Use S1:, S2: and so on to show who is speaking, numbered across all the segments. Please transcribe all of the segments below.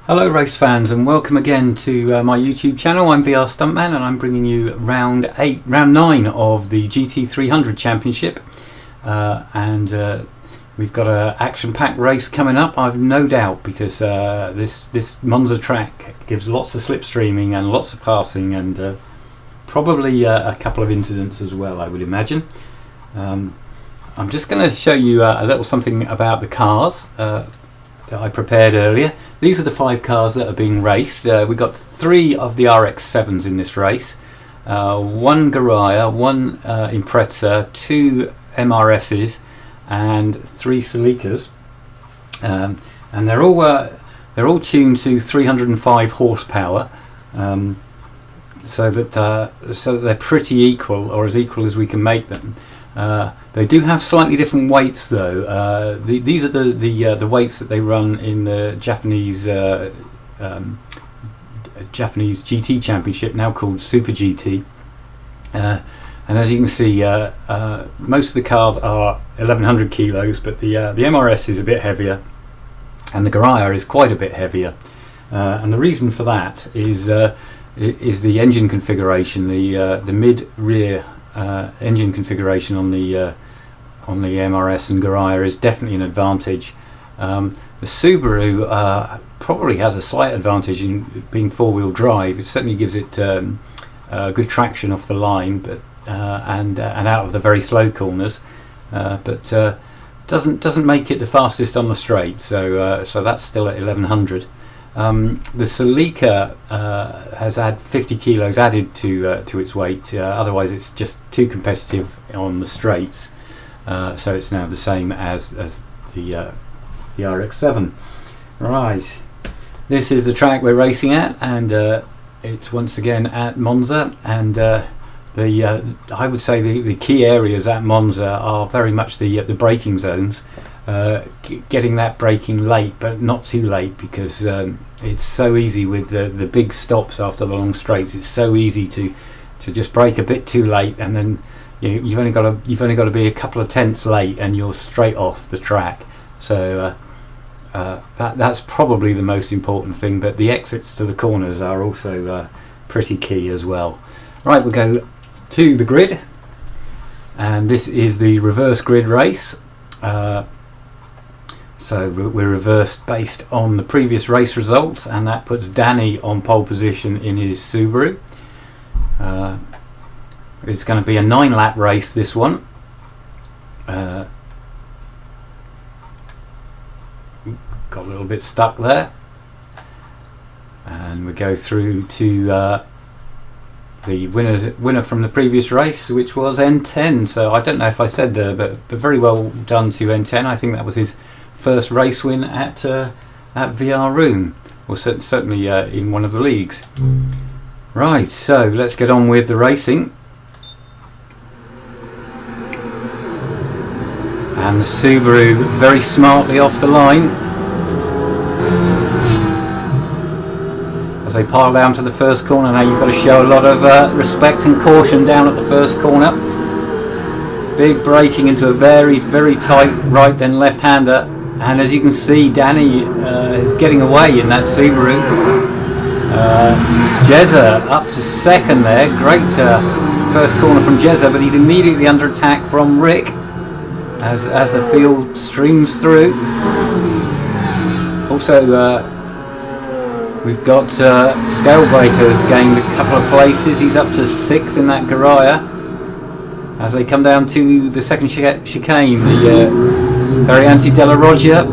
S1: Hello race fans, and welcome again to my YouTube channel. I'm VR Stuntman and I'm bringing you round 9 of the GT300 Championship, and we've got an action-packed race coming up, I've no doubt, because this Monza track gives lots of slipstreaming and lots of passing, and probably a couple of incidents as well, I would imagine. I'm just going to show you a little something about the cars that I prepared earlier. These are the 5 cars that are being raced. We've got 3 of the RX-7s in this race, 1 Garaya, 1 Impreza, 2 MRSs and 3 Celicas, and they're all tuned to 305 horsepower, so that they're pretty equal, or as equal as we can make them. They do have slightly different weights though. These are the weights that they run in the Japanese GT Championship, now called Super GT. And as you can see, most of the cars are 1100 kilos, but the MRS is a bit heavier, and the Garaya is quite a bit heavier. And the reason for that is the engine configuration, the mid-rear engine configuration on the MRS and Garaya is definitely an advantage. The Subaru probably has a slight advantage in being four-wheel drive. It certainly gives it good traction off the line, but and out of the very slow corners, but doesn't make it the fastest on the straight. So that's still at 1100. The Celica has had 50 kilos added to its weight. Otherwise, it's just too competitive on the straights. So it's now the same as the RX-7. Right, this is the track we're racing at, and it's once again at Monza. And I would say the key areas at Monza are very much the braking zones. Getting that braking late, but not too late, because it's so easy with the big stops after the long straights. It's so easy to just brake a bit too late, and then you've only got to be a couple of tenths late, and you're straight off the track. So that's probably the most important thing. But the exits to the corners are also pretty key as well. Right, we'll go to the grid, and this is the reverse grid race. So we're reversed based on the previous race results, and that puts Danny on pole position in his Subaru. It's going to be a 9-lap race, this one. Got a little bit stuck there, and we go through to the winner from the previous race, which was N10. So I don't know if I said there, but very well done to N10. I think that was his first race win at VR Room, or certainly in one of the leagues. Right, so let's get on with the racing. And the Subaru very smartly off the line as they pile down to the first corner. Now you've got to show a lot of respect and caution down at the first corner. Big braking into a very, very tight right then left-hander. And as you can see, Danny is getting away in that Subaru. Jezza up to second there. Great first corner from Jezza, but he's immediately under attack from Rick as the field streams through. Also, we've got Scalebreaker's gained a couple of places. He's up to 6th in that Garaya as they come down to the second chicane, the Variante della Roggia,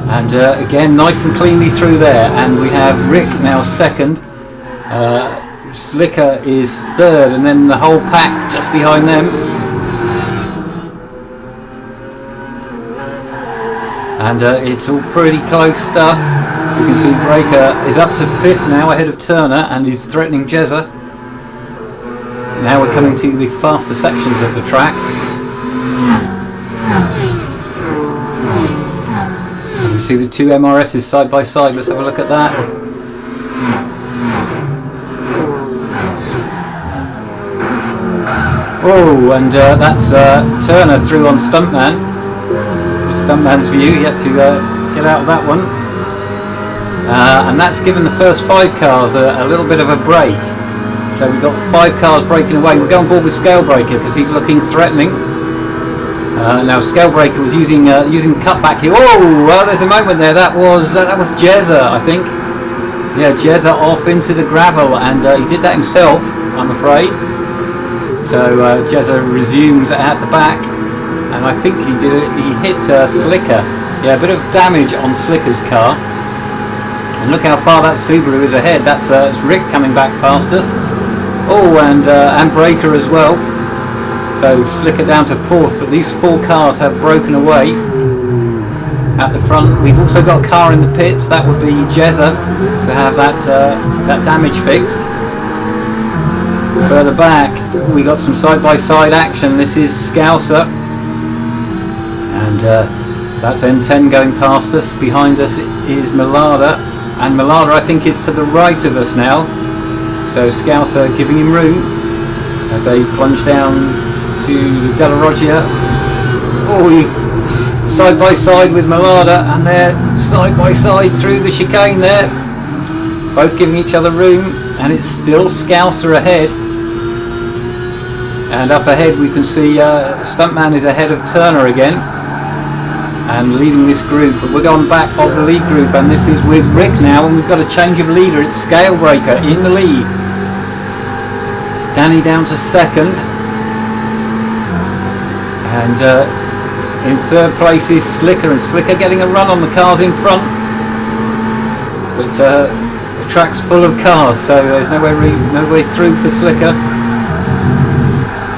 S1: and again nice and cleanly through there. And we have Rick now second, Slicker is third, and then the whole pack just behind them. And it's all pretty close stuff. You can see Breaker is up to 5th now, ahead of Turner, and is threatening Jezza. Now we're coming to the faster sections of the track. You see the 2 MRSs side by side. Let's have a look at that. Oh, and that's Turner through on Stuntman. Stuntman's view, he had to get out of that one. and that's given the first 5 cars a little bit of a break. So we've got 5 cars breaking away. We'll go on board with Scalebreaker because he's looking threatening. Now Scalebreaker was using cutback here. Oh, well, there's a moment there. That was Jezza, I think. Yeah, Jezza off into the gravel, and he did that himself, I'm afraid. So Jezza resumes at the back, and I think he hit Slicker. Yeah, a bit of damage on Slicker's car. And look how far that Subaru is ahead. That's Rick coming back past us. Oh, and Breaker as well. So Slicker down to 4th, but these 4 cars have broken away at the front. We've also got a car in the pits. That would be Jezza to have that damage fixed. Further back, we got some side-by-side action. This is Scouser, and that's N10 going past us. Behind us is Milada, and Milada I think is to the right of us now. So Scouser giving him room as they plunge down to the Della Roggia. Oh, side by side with Milada, and they're side by side through the chicane there, both giving each other room, and it's still Scouser ahead. And up ahead we can see Stuntman is ahead of Turner again and leading this group, but we're going back of the lead group, and this is with Rick now, and we've got a change of leader. It's Scalebreaker in the lead, Danny down to 2nd, and in 3rd place is Slicker, and Slicker getting a run on the cars in front, but the track's full of cars, so there's no way through for Slicker.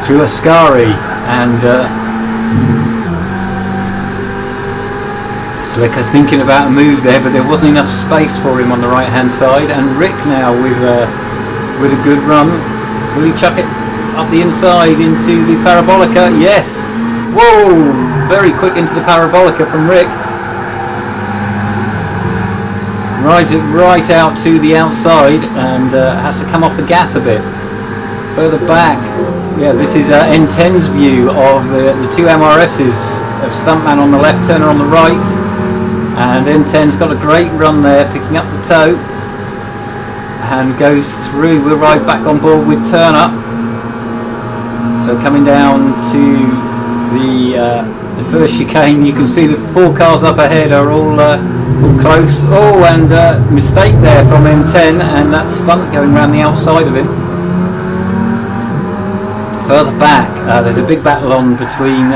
S1: Through Ascari, and Slicker thinking about a move there, but there wasn't enough space for him on the right hand side. And Rick now with a good run. Will he chuck it up the inside into the Parabolica? Yes. Whoa, very quick into the Parabolica from Rick. Rides it right out to the outside, and has to come off the gas a bit. Further back, yeah, this is N10's view of the 2 MRSs of Stuntman on the left, Turner on the right, and N10's got a great run there, picking up the toe, and goes through. We'll ride back on board with Turner. So coming down to the first chicane, you can see the 4 cars up ahead are all close. Oh, and mistake there from N10, and that's Stunt going around the outside of him. Further back, there's a big battle on between,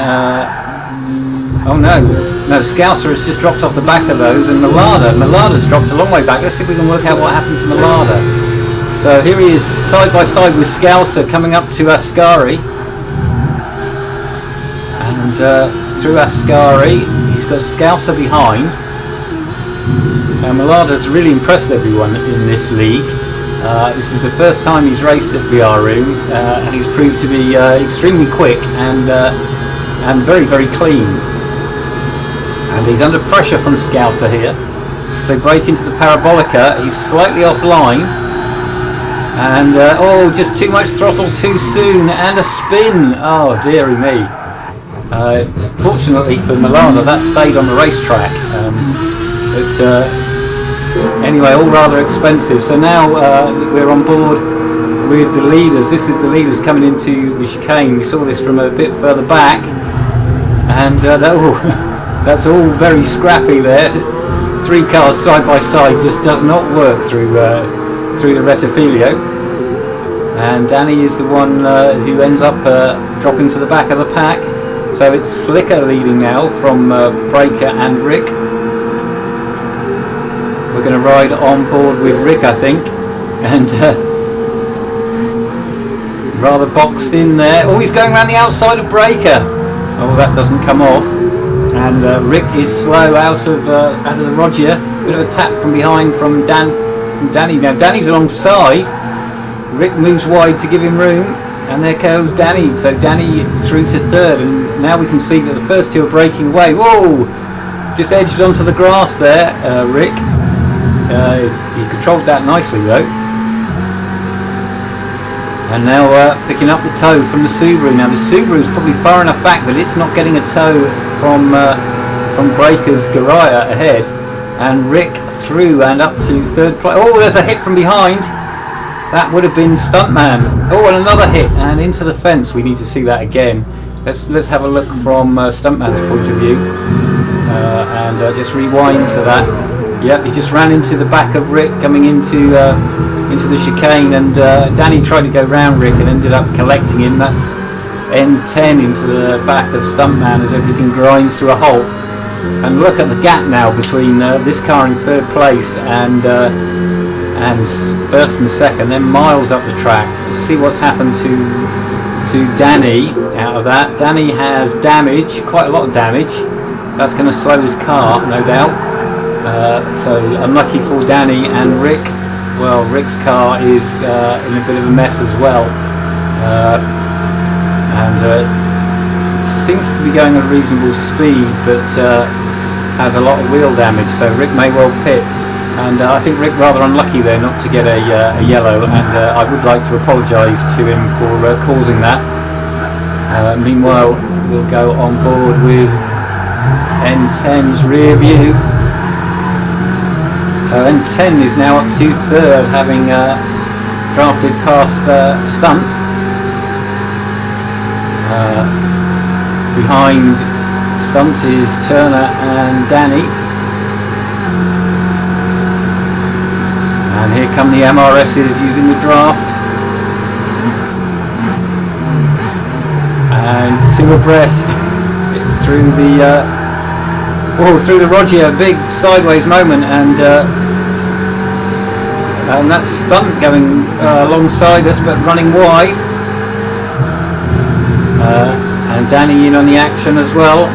S1: oh no, Scouser has just dropped off the back of those, and Milada's dropped a long way back. Let's see if we can work out what happened to Milada. So here he is side by side with Scouser coming up to Ascari, and through Ascari he's got Scouser behind. Now Milada's really impressed everyone in this league. This is the first time he's raced at VR Room, and he's proved to be extremely quick and very, very clean. And he's under pressure from Scouser here. So break into the Parabolica, he's slightly offline, and oh, just too much throttle too soon, and a spin. Oh dearie me. Fortunately for Milana, that stayed on the racetrack, but anyway, all rather expensive. So now we're on board with the leaders. This is the leaders coming into the chicane. We saw this from a bit further back, and that's all very scrappy there. 3 cars side by side just does not work through the Rettifilio, and Danny is the one who ends up dropping to the back of the pack. So it's Slicker leading now from Breaker and Rick. We're going to ride on board with Rick, I think, and rather boxed in there. Oh, he's going around the outside of Breaker. Oh, that doesn't come off, and Rick is slow out of the Roggia. Bit of a tap from behind from Danny. Now Danny's alongside. Rick moves wide to give him room, and there goes Danny. So Danny through to 3rd, and now we can see that the first 2 are breaking away. Whoa! Just edged onto the grass there, Rick. He controlled that nicely though, and now picking up the tow from the Subaru. Now the Subaru is probably far enough back that it's not getting a tow from Breaker's Garaya ahead, and Rick through and up to third place. Oh, there's a hit from behind. That would have been Stuntman. Oh, and another hit and into the fence. We need to see that again. Let's have a look from Stuntman's point of view and just rewind to that. Yep, he just ran into the back of Rick coming into the chicane, and Danny tried to go round Rick and ended up collecting him. That's N10 into the back of Stuntman as everything grinds to a halt. And look at the gap now between this car in third place and first and second, then miles up the track. Let's see what's happened to Danny out of that. Danny has damage, quite a lot of damage. That's going to slow his car, no doubt. So unlucky for Danny. And Rick, well, Rick's car is in a bit of a mess as well, and seems to be going at a reasonable speed, but has a lot of wheel damage, so Rick may well pit. And I think Rick rather unlucky there not to get a yellow, and I would like to apologise to him for causing that. Meanwhile, we'll go on board with N10's rear view. So N10 is now up to third, having drafted past Stunt. Behind Stunt is Turner and Danny. And here come the MRSs using the draft. And two abreast through the Roger, big sideways moment, and that's Stunt going alongside us but running wide. And Danny in on the action as well.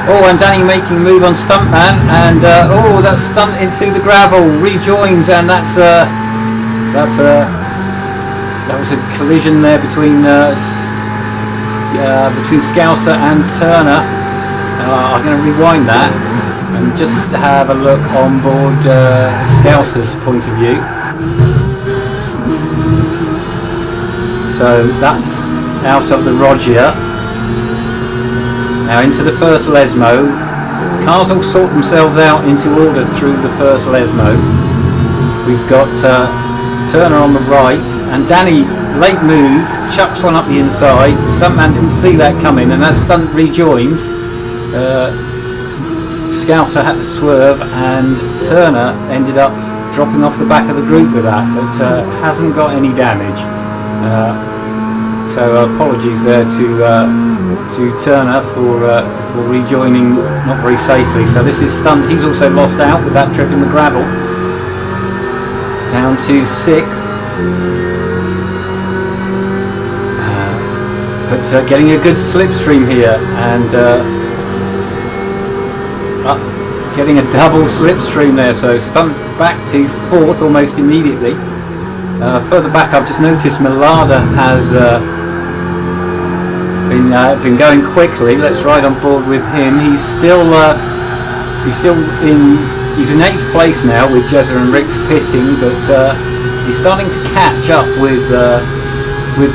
S1: Oh, and Danny making a move on Stuntman, and oh, that Stunt into the gravel, rejoins, and that was a collision there between Scouser and Turner. I'm going to rewind that and just have a look on board Scouser's point of view. So that's out of the Roger. Now into the first Lesmo. Cars all sort themselves out into order through the first Lesmo. We've got Turner on the right, and Danny, late move, chucks one up the inside. Stuntman didn't see that coming, and as Stunt rejoins, Scouser had to swerve, and Turner ended up dropping off the back of the group with that, but hasn't got any damage. So apologies there to Turner for rejoining not very safely. So this is Stunt. He's also lost out with that trip in the gravel. Down to sixth. But getting a good slipstream here, and getting a double slipstream there. So Stunt back to fourth almost immediately. Further back, I've just noticed Milada has been going quickly. Let's ride on board with him. He's in 8th place now with Jezza and Rick pitting, but he's starting to catch up with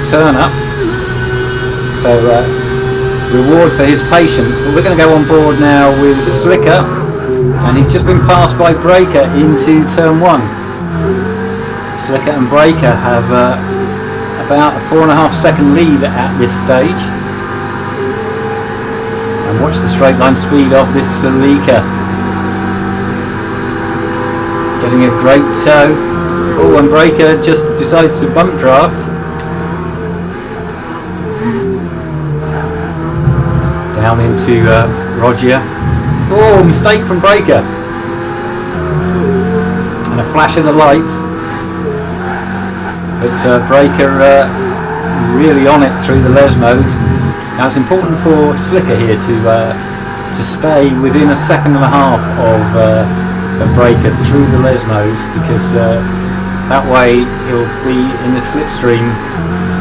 S1: Turner. So reward for his patience. But we're going to go on board now with Slicker, and he's just been passed by Breaker into turn 1. Slicker and Breaker have about a 4.5 second lead at this stage. And watch the straight line speed of this Celica. Getting a great tow. Oh, and Breaker just decides to bump draft. Down into Roger. Oh, mistake from Breaker. And a flash of the lights. But Breaker really on it through the Lesmos. Now it's important for Slicker here to stay within a 1.5 seconds of Breaker through the Lesmos, because that way he'll be in the slipstream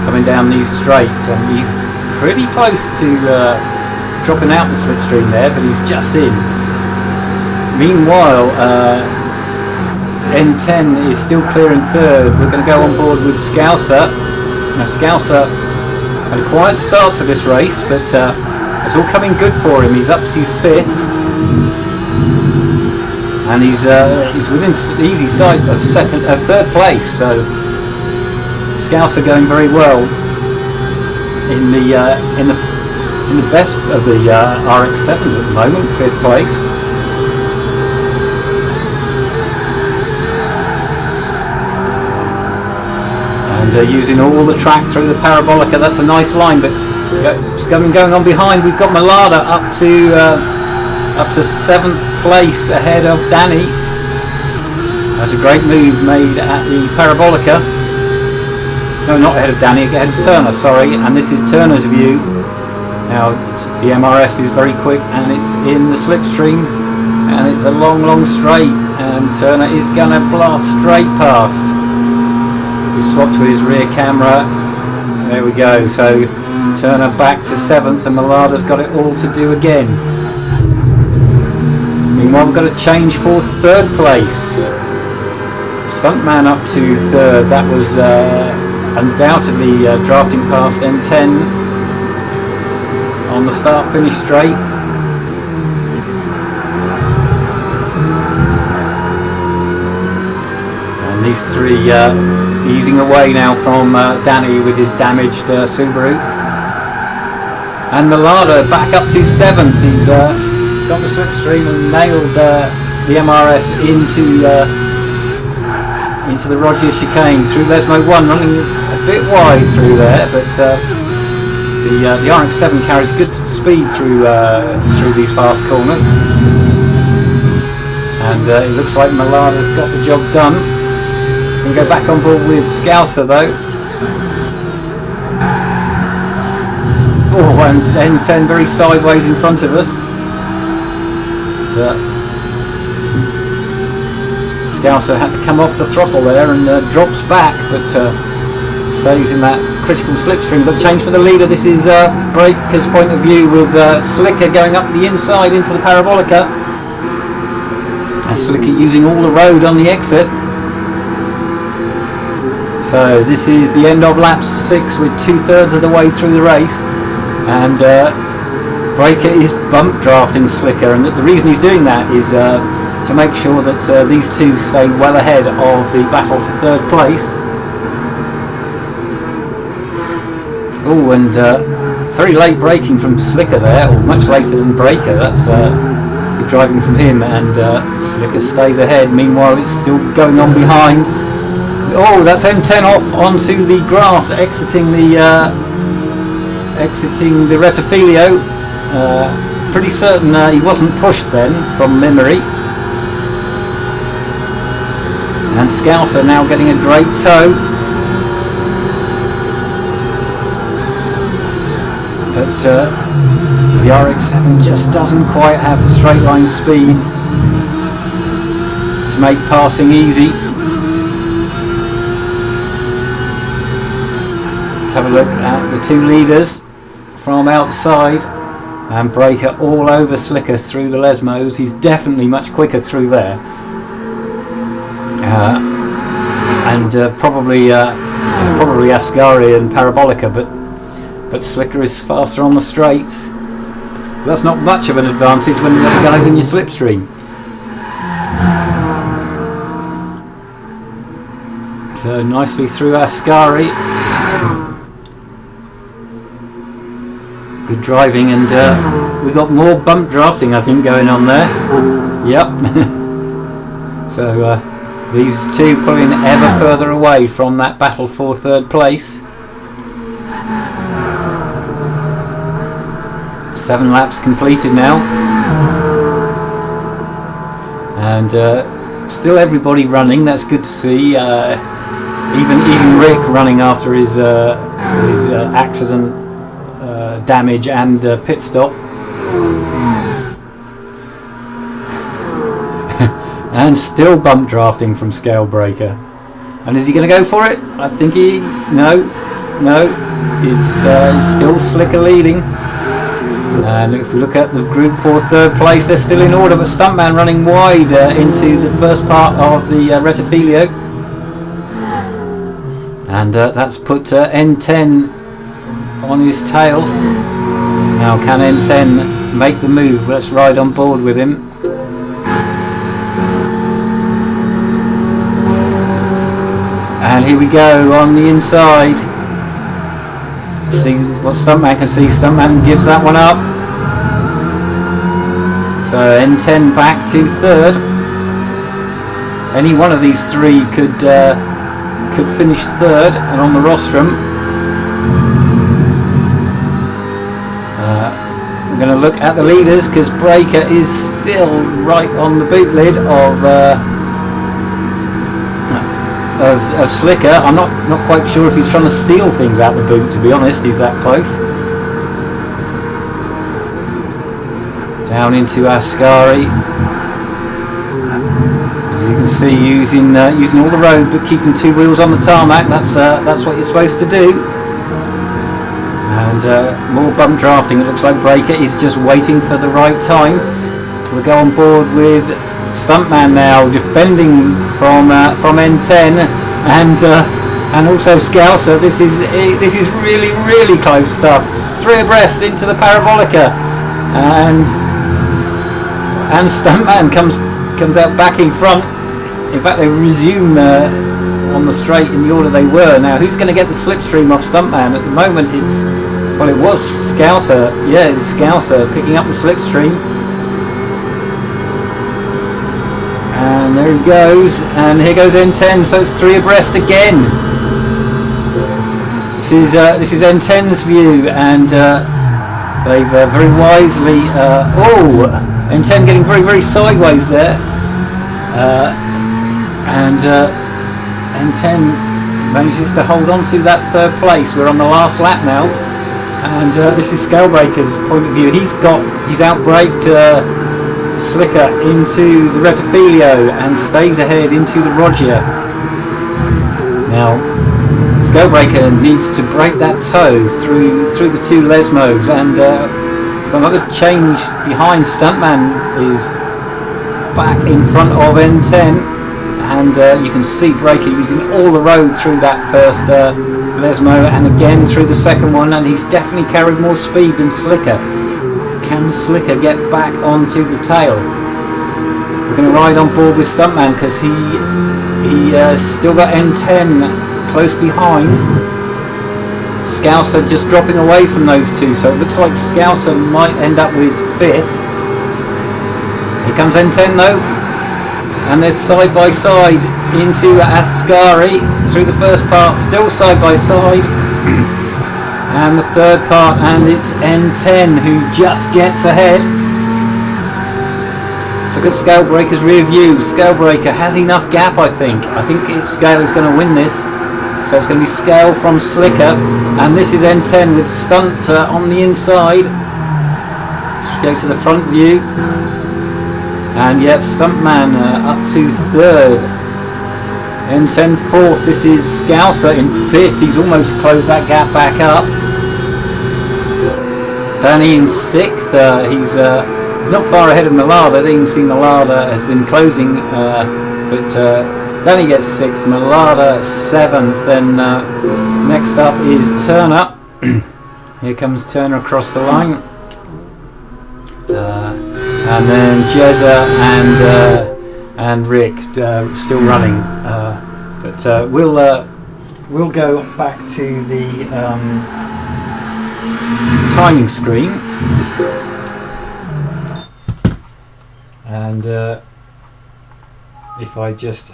S1: coming down these straights, and he's pretty close to dropping out the slipstream there, but he's just in. Meanwhile, N10 is still clear in third. We're going to go on board with Scouser. Now Scouser had a quiet start to this race, but it's all coming good for him. He's up to 5th. and he's within easy sight of third place. So Scouts are going very well in the best of the RX-7s at the moment, 5th place. And using all the track through the Parabolica. That's a nice line, but it's going on behind. We've got Malada up to 7th place ahead of Danny. That's a great move made at the Parabolica. No, not ahead of Danny, ahead of Turner, sorry. And this is Turner's view. Now the MRS is very quick and it's in the slipstream, and it's a long straight, and Turner is gonna blast straight past. We swap to his rear camera. There we go. So Turner back to 7th, and Malada's got it all to do again. Meanwhile, we've got a change for 3rd place. Stuntman up to 3rd. That was undoubtedly drafting past N10 on the start-finish straight. And these three easing away now from Danny with his damaged Subaru. And Malada back up to 7th. He's got the slipstream and nailed the MRS into the Rogers chicane through Lesmo 1, running a bit wide through there, but the RX-7 carries good speed through these fast corners, and it looks like Malada's got the job done. We'll go back on board with Scouser though. Oh, and N10 very sideways in front of us. Scouser had to come off the throttle there and drops back, but stays in that critical slipstream. But change for the leader. This is Breaker's point of view, with Slicker going up the inside into the Parabolica. And Slicker using all the road on the exit. So this is the end of lap 6. We're 2/3 of the way through the race, and Breaker is bump drafting Slicker, and the reason he's doing that is to make sure that these two stay well ahead of the battle for 3rd place. Oh, and very late braking from Slicker there, or much later than Breaker. That's good driving from him, and Slicker stays ahead. Meanwhile, it's still going on behind. Oh, that's N10 off onto the grass, exiting the Rettifilio. Pretty certain he wasn't pushed then, from memory. And Scouser now getting a great tow. But the RX-7 just doesn't quite have the straight line speed to make passing easy. Let's have a look at the two leaders from outside, and Breaker all over Slicker through the Lesmos. He's definitely much quicker through there, and probably Ascari and Parabolica, but Slicker is faster on the straights. But that's not much of an advantage when the other guy's in your slipstream. So nicely through Ascari. Good driving, and we've got more bump drafting, I think, going on there. Yep. So these two pulling ever further away from that battle for 3rd place. 7 laps completed now, and still everybody running. That's good to see. Even Rick running after his accident, damage and pit stop. And still bump drafting from Scalebreaker. And is he going to go for it? I think no, it's still Slicker leading. And if we look at the group for 3rd place, they're still in order, but Stuntman running wide into the first part of the Rettifilio. And that's put N10 on his tail. Now can N10 make the move? Let's ride on board with him. And here we go on the inside. See what Stuntman can see. Stuntman gives that one up. So N10 back to third. Any one of these three could finish third, and on the rostrum we're going to look at the leaders, because Breaker is still right on the boot lid of Slicker. I'm not quite sure if he's trying to steal things out the boot, to be honest. He's that close. Down into Ascari. As you can see, using all the road but keeping two wheels on the tarmac. That's what you're supposed to do. And more bump drafting. It looks like Breaker is just waiting for the right time. We'll go on board with Stuntman now, defending from N10 and also Scouser. This is really close stuff. Three abreast into the Parabolica, and Stuntman comes out back in front. In fact, they resume on the straight in the order they were. Now, who's going to get the slipstream off Stuntman? At the moment, it was Scouser. Yeah, it's Scouser picking up the slipstream. And there he goes, and here goes N10, so it's three abreast again. This is N10's view, and they've very wisely. N10 getting very sideways there, and N10 manages to hold on to that third place. We're on the last lap now, and this is Scalebreaker's point of view. He's outbraked Slicker into the Retafilio and stays ahead into the Roger. Now Scalebreaker needs to break that toe through the two Lesmos, and another change behind. Stuntman is back in front of N10, and you can see Breaker using all the road through that first Lesmo and again through the second one, and he's definitely carried more speed than Slicker. Can Slicker get back onto the tail? We're going to ride on board with Stuntman, because he still got N10 close behind. Scouser just dropping away from those two, so it looks like Scouser might end up with fifth. Here comes N10 though, and they're side by side into Ascari through the first part, still side by side. And the third part, and it's N10 who just gets ahead. Look at Scalebreaker's rear view. Scalebreaker has enough gap, I think. Scale is going to win this. So it's going to be Scale from Slicker, and this is N10 with Stunt on the inside. Let's go to the front view, and yep, Stuntman up to third. N10 fourth. This is Scouser in fifth. He's almost closed that gap back up. Danny in sixth. He's not far ahead of Millard. I think you can see Millard has been closing, but Danny gets sixth. Millard seventh. Then next up is Turner. Here comes Turner across the line, and then Jezza and Rick still running. But we'll go back to the timing screen, and if I just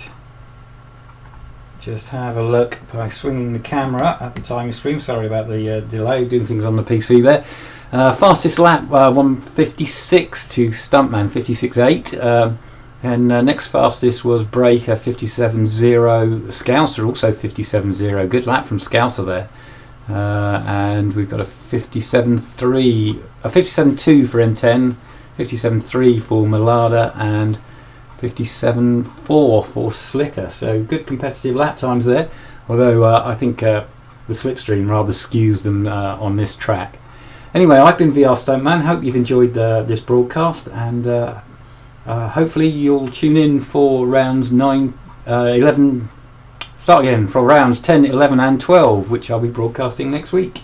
S1: have a look by swinging the camera at the timing screen. Sorry about the delay, doing things on the PC there. Fastest lap 156 to Stuntman 56.8. And next fastest was Breaker 57.0. Scouser also 57.0. Good lap from Scouser there. And we've got a 57.3, a 57.2 for N10, 57.3 for Malada, and 57.4 for Slicker. So good competitive lap times there. Although I think the slipstream rather skews them on this track. Anyway, I've been VR Stuntman. Hope you've enjoyed this broadcast, and hopefully you'll tune in for rounds 9, 11. Start again for rounds 10, 11 and 12, which I'll be broadcasting next week.